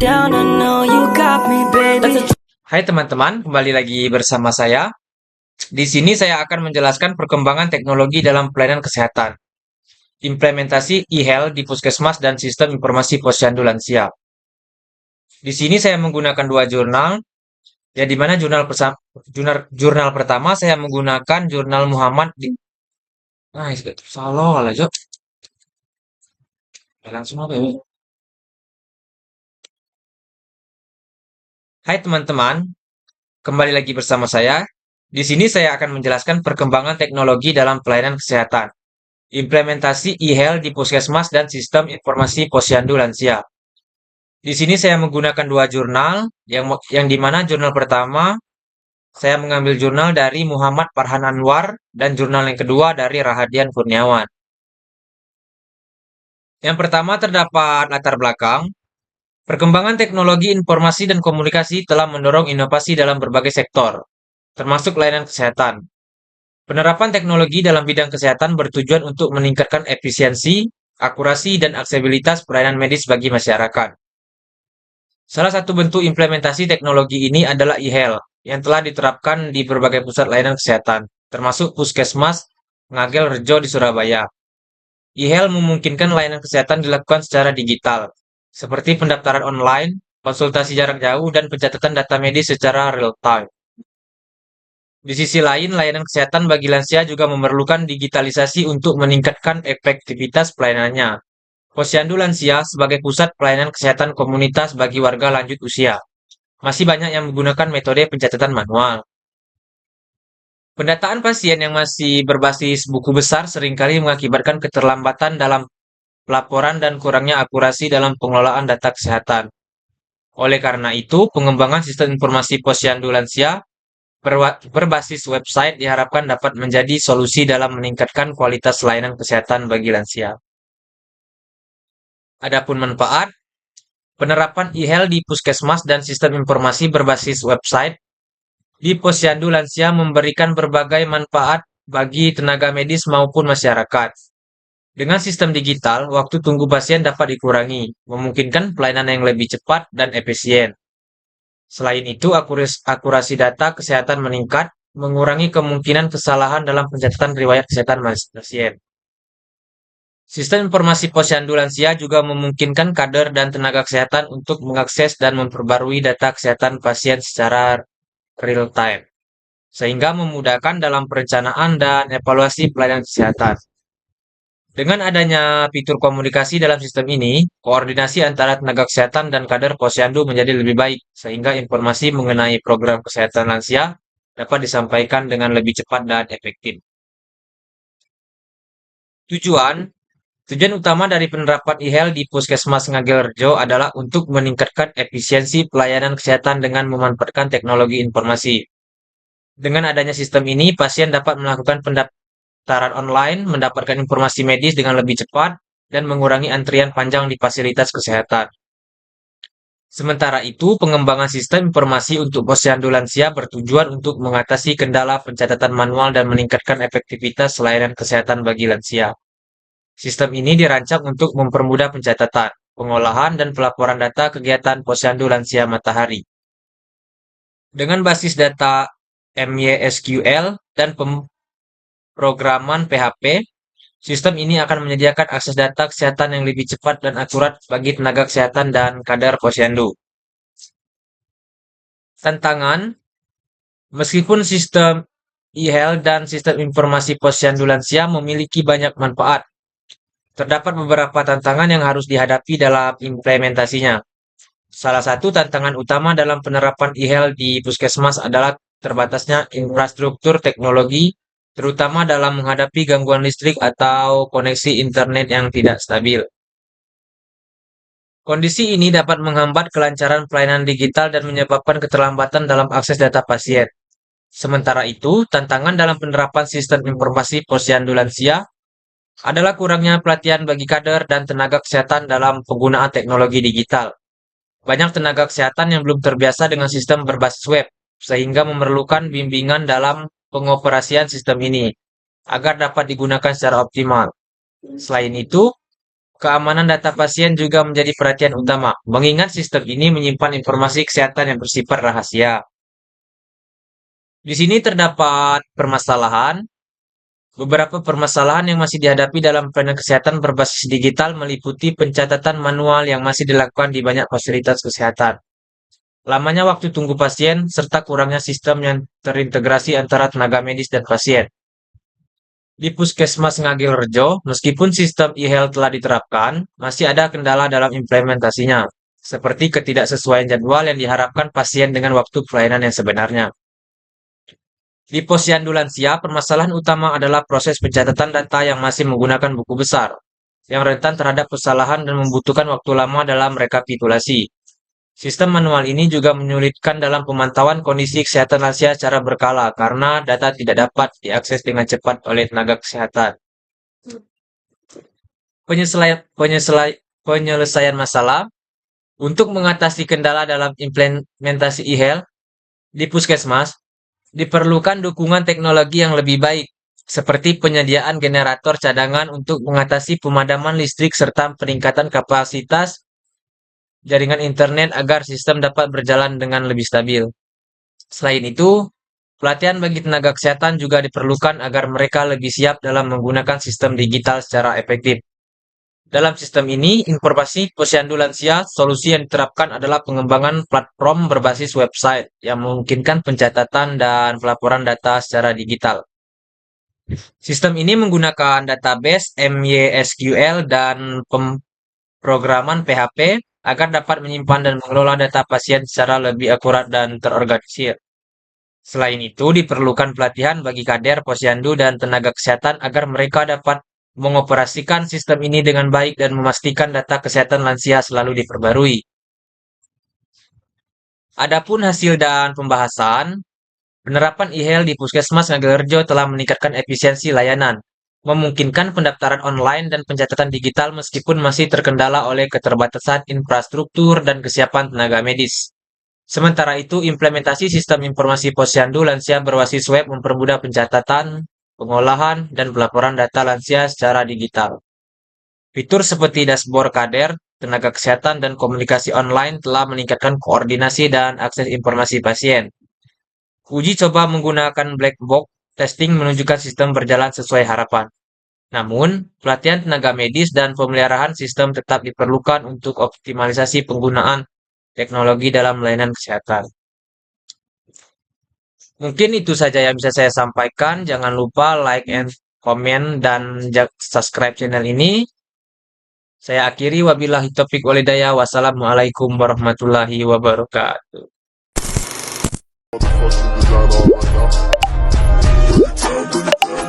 down, I know you got me, baby. Hai teman-teman, kembali lagi bersama saya. Di sini saya akan menjelaskan perkembangan teknologi dalam pelayanan kesehatan, implementasi e-health di puskesmas dan sistem informasi posyandu lansia. Di sini saya menggunakan dua jurnal, ya di mana jurnal pertama saya menggunakan jurnal Muhammad di salah lah, Jok. Langsung apa ya? Hai teman-teman, kembali lagi bersama saya. Di sini saya akan menjelaskan perkembangan teknologi dalam pelayanan kesehatan, implementasi e-health di puskesmas dan sistem informasi posyandu lansia. Di sini saya menggunakan dua jurnal, yang di mana jurnal pertama saya mengambil jurnal dari Muhammad Farhan Anwar dan jurnal yang kedua dari Rahadian Kurniawan. Yang pertama terdapat latar belakang. Perkembangan teknologi informasi dan komunikasi telah mendorong inovasi dalam berbagai sektor, termasuk layanan kesehatan. Penerapan teknologi dalam bidang kesehatan bertujuan untuk meningkatkan efisiensi, akurasi, dan aksesibilitas pelayanan medis bagi masyarakat. Salah satu bentuk implementasi teknologi ini adalah e-health yang telah diterapkan di berbagai pusat layanan kesehatan, termasuk Puskesmas Ngagel Rejo di Surabaya. E-health memungkinkan layanan kesehatan dilakukan secara digital, seperti pendaftaran online, konsultasi jarak jauh, dan pencatatan data medis secara real-time. Di sisi lain, layanan kesehatan bagi lansia juga memerlukan digitalisasi untuk meningkatkan efektivitas pelayanannya. Posyandu Lansia sebagai pusat pelayanan kesehatan komunitas bagi warga lanjut usia. Masih banyak yang menggunakan metode pencatatan manual. Pendataan pasien yang masih berbasis buku besar seringkali mengakibatkan keterlambatan dalam pelaporan dan kurangnya akurasi dalam pengelolaan data kesehatan. Oleh karena itu, pengembangan sistem informasi posyandu lansia berbasis website diharapkan dapat menjadi solusi dalam meningkatkan kualitas layanan kesehatan bagi lansia. Adapun manfaat, penerapan e-health di puskesmas dan sistem informasi berbasis website di posyandu lansia memberikan berbagai manfaat bagi tenaga medis maupun masyarakat. Dengan sistem digital, waktu tunggu pasien dapat dikurangi, memungkinkan pelayanan yang lebih cepat dan efisien. Selain itu, akurasi data kesehatan meningkat, mengurangi kemungkinan kesalahan dalam pencatatan riwayat kesehatan pasien. Sistem informasi posyandu lansia juga memungkinkan kader dan tenaga kesehatan untuk mengakses dan memperbarui data kesehatan pasien secara real-time, sehingga memudahkan dalam perencanaan dan evaluasi pelayanan kesehatan. Dengan adanya fitur komunikasi dalam sistem ini, koordinasi antara tenaga kesehatan dan kader posyandu menjadi lebih baik, sehingga informasi mengenai program kesehatan lansia dapat disampaikan dengan lebih cepat dan efektif. Tujuan utama dari penerapan e-health di Puskesmas Ngagelrejo adalah untuk meningkatkan efisiensi pelayanan kesehatan dengan memanfaatkan teknologi informasi. Dengan adanya sistem ini, pasien dapat melakukan pendaftaran online, mendapatkan informasi medis dengan lebih cepat, dan mengurangi antrian panjang di fasilitas kesehatan. Sementara itu, pengembangan sistem informasi untuk posyandu lansia bertujuan untuk mengatasi kendala pencatatan manual dan meningkatkan efektivitas layanan kesehatan bagi lansia. Sistem ini dirancang untuk mempermudah pencatatan, pengolahan, dan pelaporan data kegiatan posyandu lansia Matahari. Dengan basis data MySQL dan pemrograman PHP, sistem ini akan menyediakan akses data kesehatan yang lebih cepat dan akurat bagi tenaga kesehatan dan kader posyandu. Tantangan, meskipun sistem e-health dan sistem informasi posyandu lansia memiliki banyak manfaat, terdapat beberapa tantangan yang harus dihadapi dalam implementasinya. Salah satu tantangan utama dalam penerapan e-health di puskesmas adalah terbatasnya infrastruktur teknologi, terutama dalam menghadapi gangguan listrik atau koneksi internet yang tidak stabil. Kondisi ini dapat menghambat kelancaran pelayanan digital dan menyebabkan keterlambatan dalam akses data pasien. Sementara itu, tantangan dalam penerapan sistem informasi posyandu lansia adalah kurangnya pelatihan bagi kader dan tenaga kesehatan dalam penggunaan teknologi digital. Banyak tenaga kesehatan yang belum terbiasa dengan sistem berbasis web, sehingga memerlukan bimbingan dalam pengoperasian sistem ini, agar dapat digunakan secara optimal. Selain itu, Keamanan data pasien juga menjadi perhatian utama, mengingat sistem ini menyimpan informasi kesehatan yang bersifat rahasia. Di sini terdapat permasalahan. Beberapa permasalahan yang masih dihadapi dalam pelayanan kesehatan berbasis digital meliputi pencatatan manual yang masih dilakukan di banyak fasilitas kesehatan. Lamanya waktu tunggu pasien, serta kurangnya sistem yang terintegrasi antara tenaga medis dan pasien. Di Puskesmas Ngagel Rejo, meskipun sistem e-health telah diterapkan, masih ada kendala dalam implementasinya, seperti ketidaksesuaian jadwal yang diharapkan pasien dengan waktu pelayanan yang sebenarnya. Di Posyandu Lansia, permasalahan utama adalah proses pencatatan data yang masih menggunakan buku besar, yang rentan terhadap kesalahan dan membutuhkan waktu lama dalam rekapitulasi. Sistem manual ini juga menyulitkan dalam pemantauan kondisi kesehatan lansia secara berkala karena data tidak dapat diakses dengan cepat oleh tenaga kesehatan. Penyelesaian masalah untuk mengatasi kendala dalam implementasi e-health di Puskesmas, diperlukan dukungan teknologi yang lebih baik, seperti penyediaan generator cadangan untuk mengatasi pemadaman listrik serta peningkatan kapasitas jaringan internet agar sistem dapat berjalan dengan lebih stabil. Selain itu, pelatihan bagi tenaga kesehatan juga diperlukan agar mereka lebih siap dalam menggunakan sistem digital secara efektif. Dalam sistem ini, informasi posyandu lansia, solusi yang diterapkan adalah pengembangan platform berbasis website yang memungkinkan pencatatan dan pelaporan data secara digital. Sistem ini menggunakan database MySQL dan pemrograman PHP agar dapat menyimpan dan mengelola data pasien secara lebih akurat dan terorganisir. Selain itu, diperlukan pelatihan bagi kader, posyandu, dan tenaga kesehatan agar mereka dapat mengoperasikan sistem ini dengan baik dan memastikan data kesehatan lansia selalu diperbarui. Adapun hasil dan pembahasan, penerapan e-health di Puskesmas Ngagel telah meningkatkan efisiensi layanan, memungkinkan pendaftaran online dan pencatatan digital meskipun masih terkendala oleh keterbatasan infrastruktur dan kesiapan tenaga medis. Sementara itu, implementasi sistem informasi posyandu lansia berbasis web mempermudah pencatatan, pengolahan, dan pelaporan data lansia secara digital. Fitur seperti dashboard kader, tenaga kesehatan, dan komunikasi online telah meningkatkan koordinasi dan akses informasi pasien. Uji coba menggunakan black box testing menunjukkan sistem berjalan sesuai harapan. Namun, pelatihan tenaga medis dan pemeliharaan sistem tetap diperlukan untuk optimalisasi penggunaan teknologi dalam layanan kesehatan. Mungkin itu saja yang bisa saya sampaikan. Jangan lupa like and comment dan subscribe channel ini. Saya akhiri wabillahi taufiq walhidayah. Wassalamualaikum warahmatullahi wabarakatuh. Motherfucking design all right now.